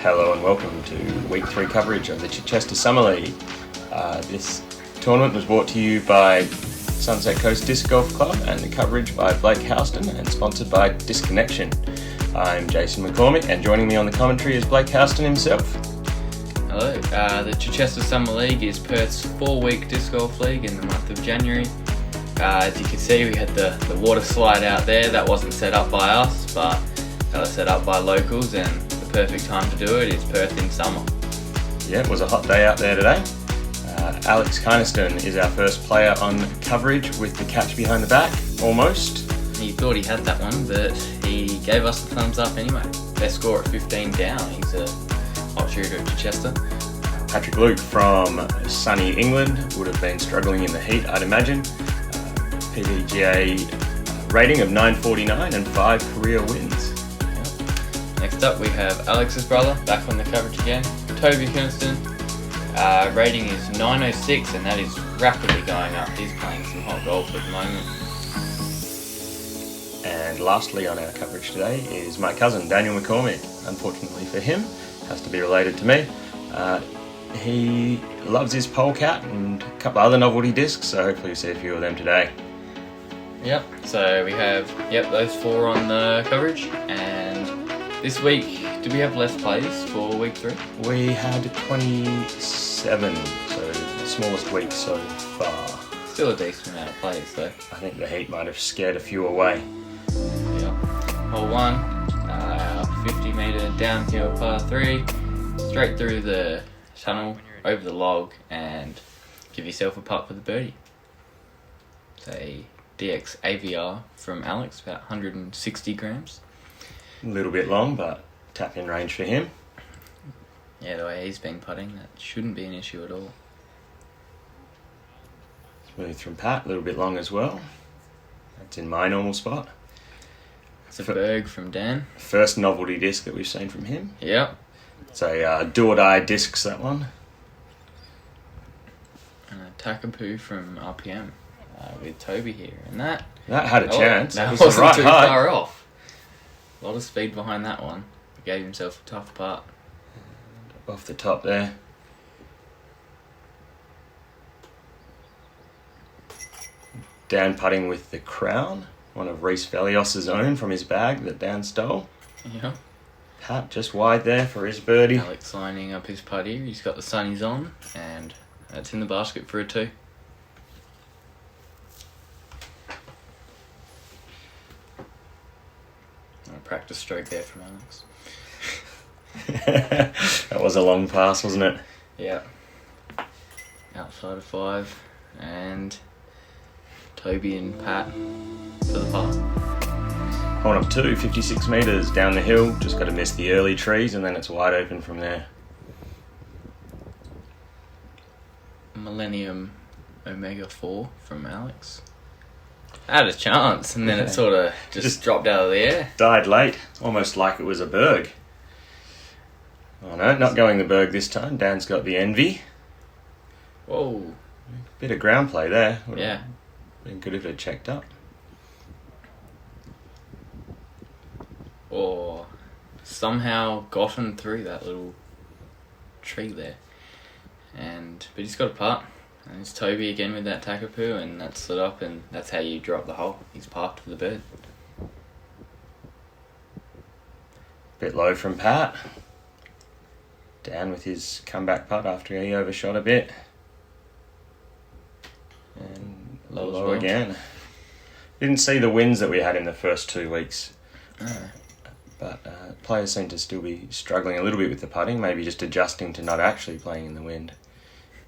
Hello and welcome to Week 3 coverage of the Chichester Summer League. This tournament was brought to you by Sunset Coast Disc Golf Club and the coverage by A.Kynaston and sponsored by Disconnection. I'm Jason McCormick and joining me on the commentary is A.Kynaston himself. Hello. The Chichester Summer League is Perth's 4-week disc golf league in the month of January. As you can see, we had the water slide out there. That wasn't set up by us, but that was set up by locals, and the perfect time to do it is Perth in summer. Yeah, it was a hot day out there today. A.Kynaston is our first player on coverage with the catch behind the back, almost. He thought he had that one, but he gave us the thumbs up anyway. Best score at 15 down. He's a hot shooter at Chichester. Patrick Luke from sunny England would have been struggling in the heat, I'd imagine. PDGA rating of 949 and 5 career wins. Next up we have Alex's brother, back on the coverage again, Toby Kinston. Rating is 906 and that is rapidly going up. He's playing some hot golf at the moment. And lastly on our coverage today is my cousin Daniel McCormick. Unfortunately for him, has to be related to me. He loves his polecat and a couple other novelty discs, so hopefully we'll see a few of them today. Yep, so we have those four on the coverage, and this week, do we have less plays for week 3? We had 27, so the smallest week so far. Still a decent amount of plays though. I think the heat might have scared a few away. Yep. Hole 1, 50 metre downhill par 3, straight through the tunnel, over the log, and give yourself a putt for the birdie. It's a DX AVR from Alex, about 160 grams. A little bit long, but tap-in range for him. Yeah, the way he's been putting, that shouldn't be an issue at all. Smooth from Pat, a little bit long as well. That's in my normal spot. It's a Berg from Dan. First novelty disc that we've seen from him. Yep. It's a do-or-die discs, that one. And a Takapoo from RPM with Toby here. And that had a chance. That was wasn't the right too height. far off. A lot of speed behind that one. He gave himself a tough putt. Off the top there. Dan putting with the Crown, one of Reese Velios's own from his bag that Dan stole. Yeah. Pat just wide there for his birdie. Alex lining up his putt here. He's got the sunnies on, and that's in the basket for a 2. A practice stroke there from Alex. That was a long pass, wasn't it? Yeah. Outside of 5, and Toby and Pat for the putt. Hole up 2, 56 metres down the hill. Just got to miss the early trees and then it's wide open from there. Millennium Omega 4 from Alex. Had a chance and then it sort of just dropped out of the air. Died late, almost like it was a Berg. Oh no, not going the Berg this time. Dan's got the Envy. Whoa. Bit of ground play there. Yeah. Been good if it checked up. Or somehow gotten through that little tree there. But he's got a putt. And it's Toby again with that Takapoo, and that's lit up, and that's how you drop the hole. He's parked for the bird. Bit low from Pat. Dan with his comeback putt after he overshot a bit. And low again. Didn't see the wins that we had in the first 2 weeks. But players seem to still be struggling a little bit with the putting, maybe just adjusting to not actually playing in the wind.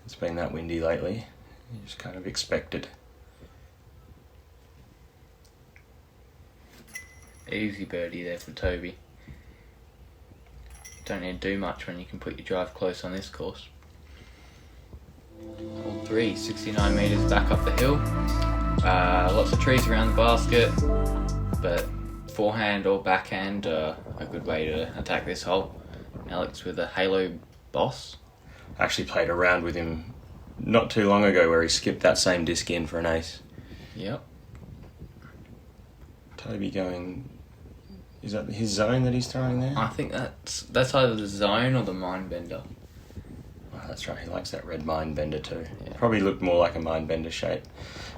It's been that windy lately. You just kind of expect it. Easy birdie there for Toby. Don't need to do much when you can put your drive close on this course. Hole 3, 69 metres back up the hill. Lots of trees around the basket, but forehand or backhand a good way to attack this hole. Alex with a Halo Boss. Actually played a round with him not too long ago where he skipped that same disc in for an ace. Yep. Toby going Is that his zone that he's throwing there? I think that's either the zone or the mind bender. Oh, that's right. He likes that red mind bender too. Yeah. Probably looked more like a mind bender shape.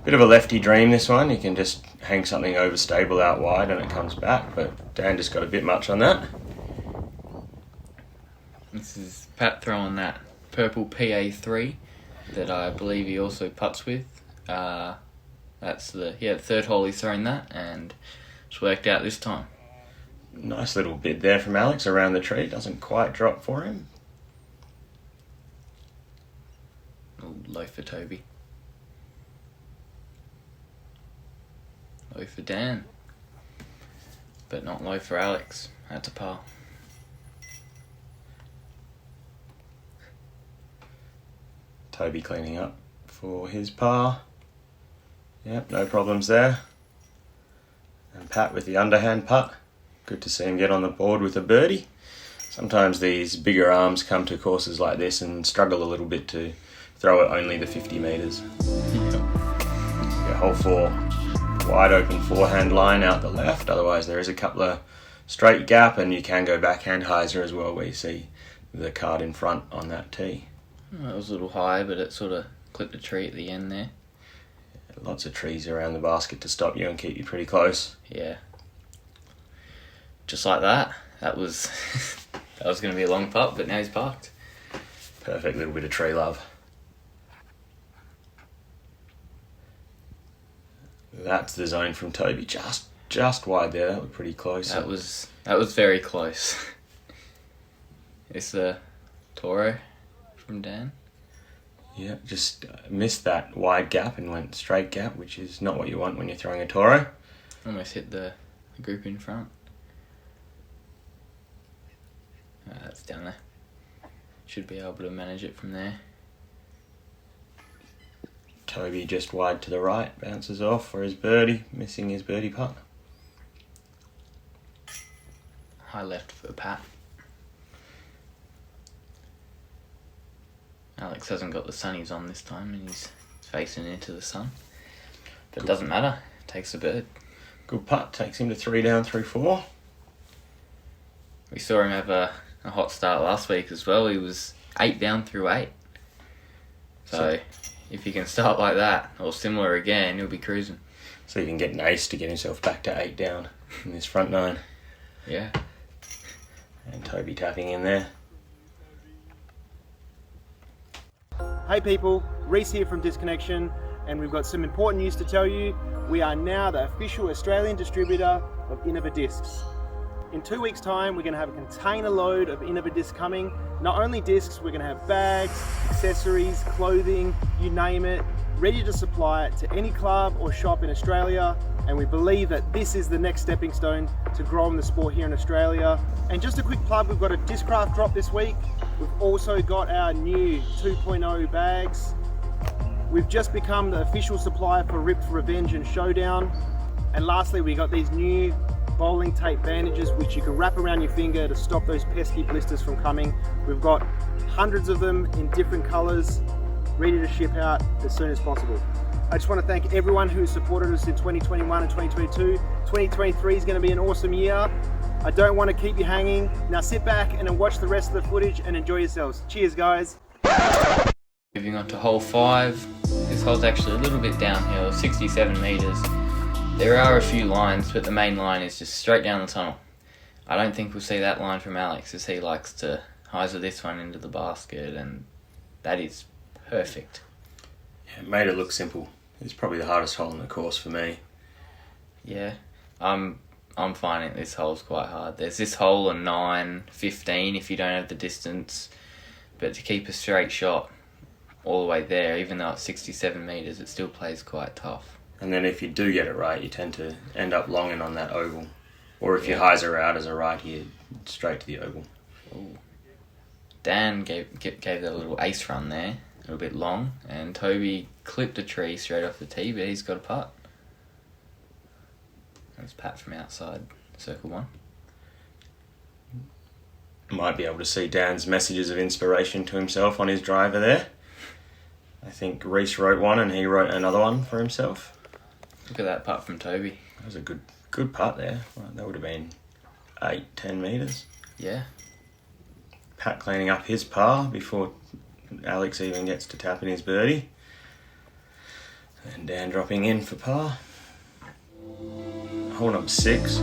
Bit of a lefty dream, this one. You can just hang something overstable out wide and it comes back, but Dan just got a bit much on that. This is Pat throwing that purple PA3 that I believe he also putts with. That's the third hole he's thrown that, and it's worked out this time. Nice little bid there from Alex around the tree. Doesn't quite drop for him. Low for Toby. Low for Dan. But not low for Alex. That's a par. Toby cleaning up for his par. Yep, no problems there. And Pat with the underhand putt. Good to see him get on the board with a birdie. Sometimes these bigger arms come to courses like this and struggle a little bit to throw it only the 50 metres. Yeah, hole 4, wide open forehand line out the left. Otherwise there is a couple of straight gap, and you can go backhand hyzer as well, where you see the card in front on that tee. It was a little high, but it sort of clipped a tree at the end there. Lots of trees around the basket to stop you and keep you pretty close. Yeah. Just like that. That was that was going to be a long putt, but now he's parked. Perfect little bit of tree love. That's the zone from Toby. Just wide there. That looked pretty close. That was very close. It's the Toro from Dan. Yeah, just missed that wide gap and went straight gap, which is not what you want when you're throwing a Toro. Almost hit the group in front. That's down there. Should be able to manage it from there. Toby just wide to the right, bounces off for his birdie, missing his birdie putt. High left for Pat. Alex hasn't got the sunnies on this time and he's facing into the sun. But it doesn't matter. Takes the bird. Good putt. Takes him to 3 down, 3-4. We saw him have a hot start last week as well. He was 8 down through 8. So if he can start like that or similar again, he'll be cruising. So he can get an ace to get himself back to 8 down in this front 9. Yeah. And Toby tapping in there. Hey people, Reese here from Disconnection, and we've got some important news to tell you. We are now the official Australian distributor of Innova Discs. In 2 weeks' time, we're going to have a container load of Innova Discs coming. Not only discs, we're going to have bags, accessories, clothing, you name it, ready to supply it to any club or shop in Australia. And we believe that this is the next stepping stone to growing the sport here in Australia. And just a quick plug, we've got a Discraft drop this week. We've also got our new 2.0 bags. We've just become the official supplier for Ripped Revenge and Showdown. And lastly, we got these new bowling tape bandages which you can wrap around your finger to stop those pesky blisters from coming. We've got hundreds of them in different colors, ready to ship out as soon as possible. I just want to thank everyone who supported us in 2021 and 2022. 2023 is going to be an awesome year. I don't want to keep you hanging. Now sit back and watch the rest of the footage and enjoy yourselves. Cheers, guys. Moving on to hole 5. This hole's actually a little bit downhill, 67 metres. There are a few lines, but the main line is just straight down the tunnel. I don't think we'll see that line from Alex, as he likes to hyzer this one into the basket, and that is perfect. Yeah, it made it look simple. It's probably the hardest hole in the course for me. Yeah, I'm finding this hole's quite hard. There's this hole on 9, 15 if you don't have the distance, but to keep a straight shot all the way there, even though it's 67 metres, it still plays quite tough. And then if you do get it right, you tend to end up longing on that oval. Or if you hyzer out as a right here, straight to the oval. Ooh. Dan gave that a little ace run there, a little bit long, and Toby clipped a tree straight off the tee, but he's got a putt. That's Pat from outside circle 1. Might be able to see Dan's messages of inspiration to himself on his driver there. I think Reese wrote one and he wrote another one for himself. Look at that putt from Toby. That was a good putt there. Well, that would have been 10 metres. Yeah. Pat cleaning up his par before Alex even gets to tapping his birdie. And Dan dropping in for par. Hole number 6.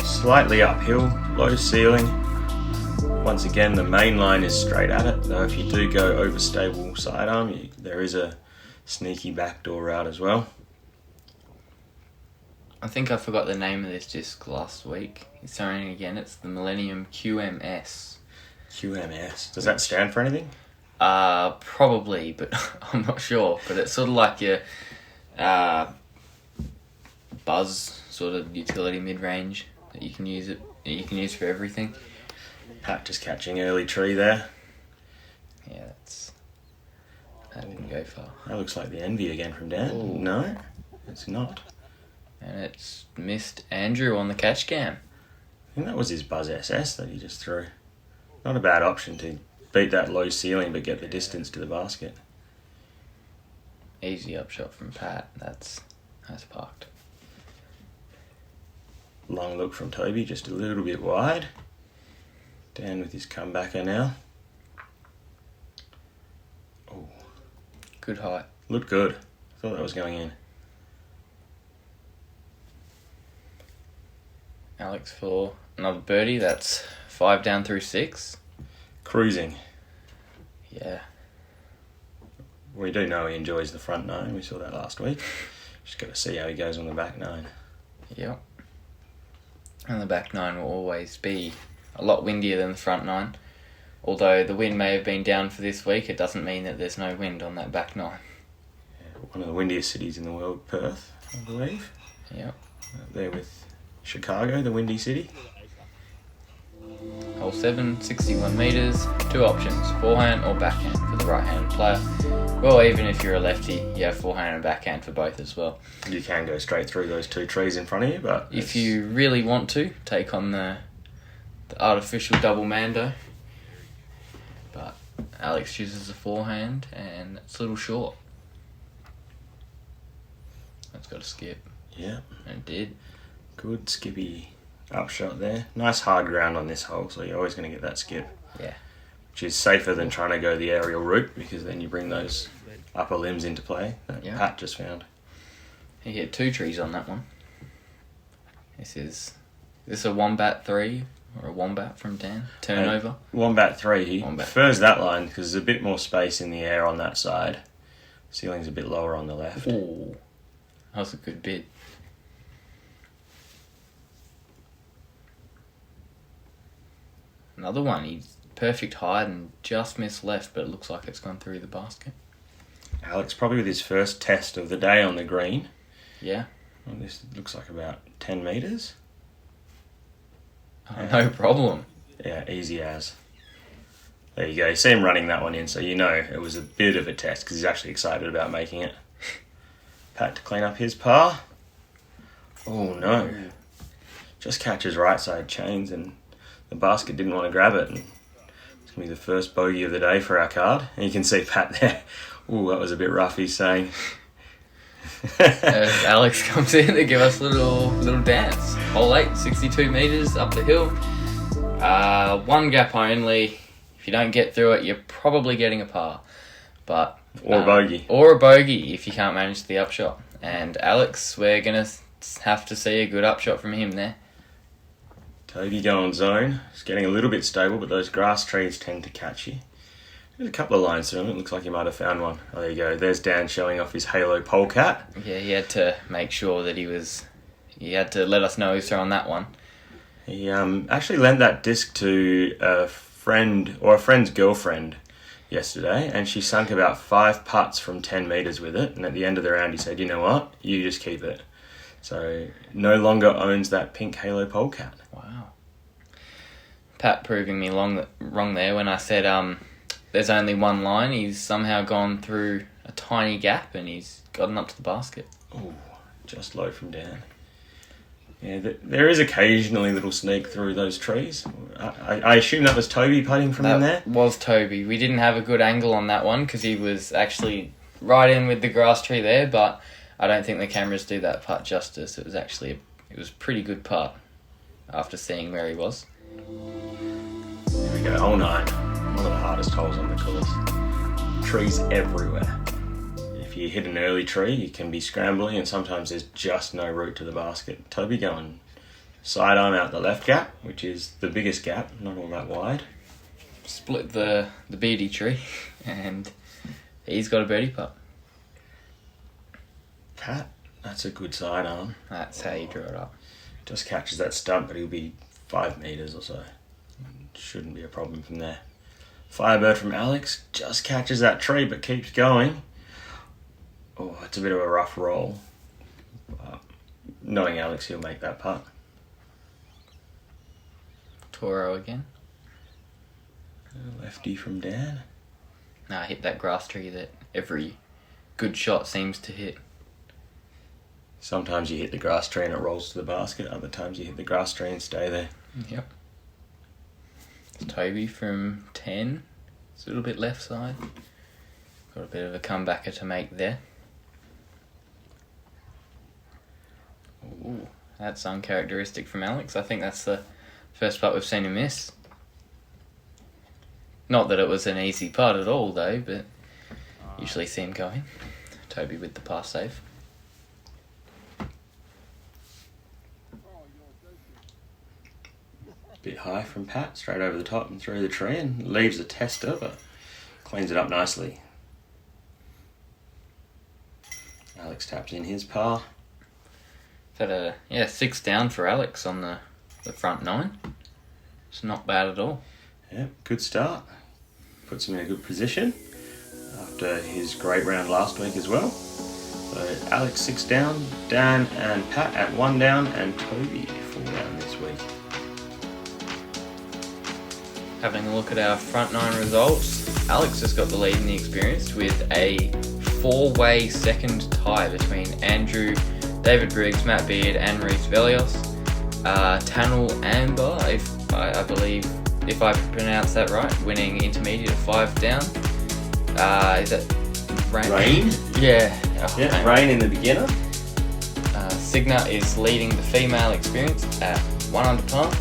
Slightly uphill, low ceiling. Once again, the main line is straight at it, though if you do go over stable sidearm, there is a sneaky backdoor route as well. I think I forgot the name of this disc last week. It's throwing again. It's the Millennium QMS. QMS. Does that stand for anything? Probably, but I'm not sure. But it's sort of like your buzz sort of utility mid-range that you can use for everything. Pat just catching early tree there. Yeah, that didn't go far. That looks like the envy again from Dan. Ooh. No, it's not. And it's missed Andrew on the catch cam. I think that was his Buzz SS that he just threw. Not a bad option to beat that low ceiling but get the distance to the basket. Easy upshot from Pat. That's parked. Long look from Toby, just a little bit wide. Dan with his comebacker now. Oh, Good height. looked good. Thought that was going in. Alex for another birdie. That's 5 down through 6. Cruising. Yeah. We do know he enjoys the front 9. We saw that last week. Just got to see how he goes on the back 9. Yep. And the back 9 will always be a lot windier than the front 9. Although the wind may have been down for this week, it doesn't mean that there's no wind on that back 9. Yeah, one of the windiest cities in the world, Perth, I believe. Yep. Up there with Chicago, the windy city. Hole 7, 61 metres. 2 options, forehand or backhand for the right-handed player. Well, even if you're a lefty, you have forehand and backhand for both as well. You can go straight through those 2 trees in front of you, but If you really want to, take on the artificial double mando. But Alex chooses a forehand and it's a little short. That's got to skip. Yeah, And it did. good skippy upshot there. Nice hard ground on this hole, so you're always going to get that skip. Yeah. Which is safer than trying to go the aerial route, because then you bring those upper limbs into play that Yeah. Pat just found. He hit 2 trees on that one. Is this a Wombat 3 or a Wombat from Dan? Turnover? Wombat 3, he Wombat. prefers that line because there's a bit more space in the air on that side. Ceiling's a bit lower on the left. Ooh. That was a good bit. Another one, he's perfect height and just missed left, but it looks like it's gone through the basket. Alex probably with his first test of the day on the green. Yeah. Well, this looks like about 10 metres. Oh, no problem. Yeah, easy as. There you go. You see him running that one in, so you know it was a bit of a test because he's actually excited about making it. Pat to clean up his par. Oh no. Just catches right side chains and the basket didn't want to grab it. And it's going to be the first bogey of the day for our card. And you can see Pat there. Oh, that was a bit rough, he's saying. As Alex comes in to give us a little dance. Hole 8, 62 metres up the hill. 1 gap only. If you don't get through it, you're probably getting a par. But Or a bogey. Or a bogey if you can't manage the upshot. And Alex, we're going to have to see a good upshot from him there. Toby going zone. It's getting a little bit stable, but those grass trees tend to catch you. There's a couple of lines through them. It looks like he might have found one. Oh, there you go. There's Dan showing off his halo polecat. Yeah, he had to make sure that he had to let us know he's throwing that one. He actually lent that disc to a friend or a friend's girlfriend yesterday, and she sunk about 5 putts from 10 metres with it. And at the end of the round, he said, "You know what? You just keep it." So no longer owns that pink halo polecat. Wow. Pat proving me wrong there when I said there's only one line. He's somehow gone through a tiny gap and he's gotten up to the basket. Oh, just low from Dan. Yeah, there is occasionally a little sneak through those trees. I assume that was Toby putting from in there? That was Toby. We didn't have a good angle on that one because he was actually right in with the grass tree there, but I don't think the cameras do that putt justice. It was a pretty good putt. after seeing where he was. There we go, hole 9. One of the hardest holes on the course. Trees everywhere. If you hit an early tree, you can be scrambling, and sometimes there's just no route to the basket. Toby going sidearm out the left gap, which is the biggest gap, not all that wide. Split the beardy tree, and he's got a birdie putt. Pat, that's a good sidearm. That's how you draw it up. Just catches that stump, but he'll be 5 metres or so. Shouldn't be a problem from there. Firebird from Alex, just catches that tree but keeps going. Oh, it's a bit of a rough roll. But knowing Alex, he'll make that putt. Toro again. Lefty from Dan. Nah, hit that grass tree that every good shot seems to hit. Sometimes you hit the grass tree and it rolls to the basket. Other times you hit the grass tree and stay there. Yep. Toby from 10. It's a little bit left side. Got a bit of a comebacker to make there. Ooh, that's uncharacteristic from Alex. I think that's the first putt we've seen him miss. Not that it was an easy putt at all, though, but usually see him going. Toby with the pass save. Bit high from Pat, straight over the top and through the tree, and leaves a tester, but cleans it up nicely. Alex taps in his par. Is that a 6 down for Alex on the front 9? It's not bad at all. Yep, good start. Puts him in a good position after his great round last week as well. So Alex 6 down, Dan and Pat at 1 down, and Toby 4 down this week. Having a look at our front 9 results, Alex has got the lead in the experience with a 4-way second tie between Andrew, David Briggs, Matt Beard and Reece Velios. Tanel Amber, if I pronounce that right, winning intermediate at 5 down. Is that Rain? Yeah. Yeah, Rain in the beginner. Signa is leading the female experience at 1 under par.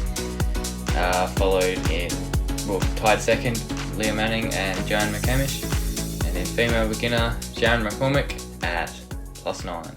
Followed in, tied second, Leah Manning and Joan McCamish. And in female beginner, Jan McCormick at +9.